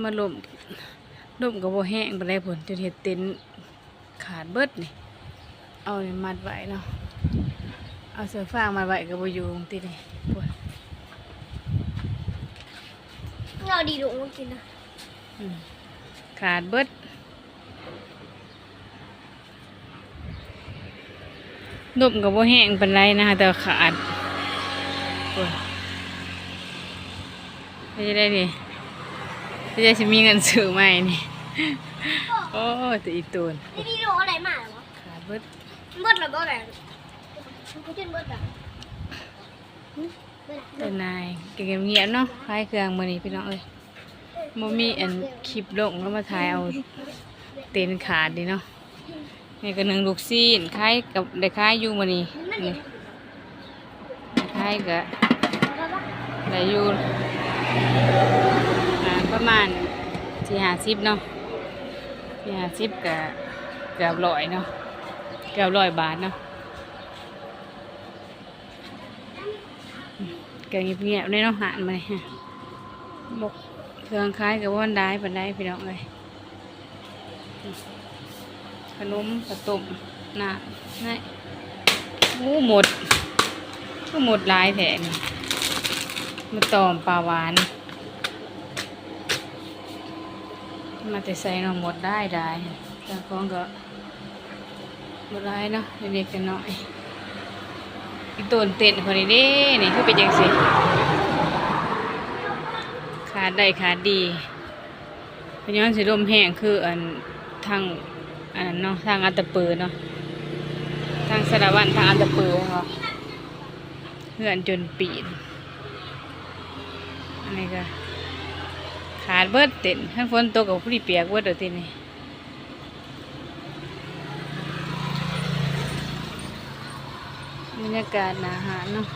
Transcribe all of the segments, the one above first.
มาล่มก็บ่แห้งปานใดพุ่นจนเฮ็ดเต็นท์ขาดเบิดนี่เอานี่มัดไว้เนาะเอาเสื้อฟางมัดไว้ก็บ่อยู่ตรงตินี่พุ่น เราดีดุมากินนะ ขาดเบิดล่มก็บ่แห้งปานใดนะคะแต่ว่าขาดพุ่นไม่ได้นี่ไม่ได้สิมีเงินซื้อใหม่นี่โอ้แต่อีตูน นี่ดีดุอะไรมาเหรอ ขาดเบิด เบิดหรือเบิดอะไรกูจนเบิดอ่ะ เป็นนายเก็บเงียบๆเนาะคลายเครื่องมื้อนี้พี่น้องเอ้ยบ่มีอันคลิปลงแล้วมาถ่ายเอาเต็นท์ขาดดิเนาะนี่ก็1ลูกซีนคล้ายกับได้คล้ายอยู่มื้อนี้นี่คล้ายก็ได้อยู่ประมาณ4-50เนาะ4-50ก็เกือบ100เนาะเกือบ100 บาทเนาะก็เงียบๆเลยเนาะหานมาเลยบกเครื่องคล้ายกับว่านได้ปันได้พี่น้องเลยขนมกระตุ่มน่ะนี่หมดก็หมดหลายแถนมาตอมปลาหวานมาแต่ใส่เนาะหมดได้แต่ของก็หมดหลายเนาะเด็กๆกันหน่อยอีต้นเต็นคนนี้เด้นี่คือเป็นยังสิขาดได้ขาดดีเป็นย้อนสีลมแห้งคือทางเนาะทางอัตตปือเนาะทางสารวัตรทางอัตตปือเนาะเหือนจนปีนอันนี้ก็ขาดเบิดเต็นขั้นฝนตกกับผู้ที่เปียกเบิดเดี๋ยวทีนี้บรรยากาศอาหารเนาะ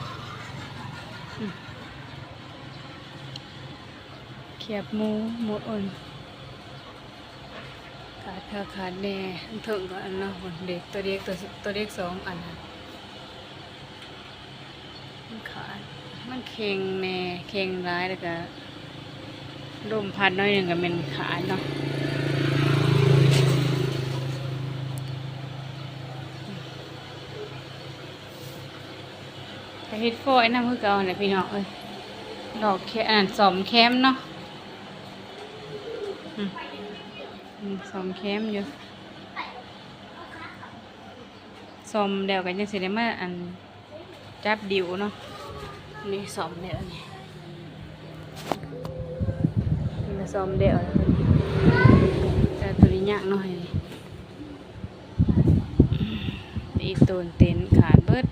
เขียบหมูอ่อนขาดแน่ถึงก็อันเนาะเด็กตัวเด็กตัวเด็ก2 อันมันขาดมันเข่งแน่เข่งร้ายแล้วก็ลมพัดน้อยหนึ่งก็เป็นขาดเนาะเฮ็ดโฟยน้ำคือเก่าเนี่ยพี่น้องเอ้ยดอกแค่สอมแคมเนาะสอมแคมอยู่สอมเดียวกันยังสิได้มาจับดิวเนาะนี่สอมเดียวนี่นี่สอมเดียวแต่ตัวนี้ยากหน่อยนี่ตูนเต็นขาดเบิด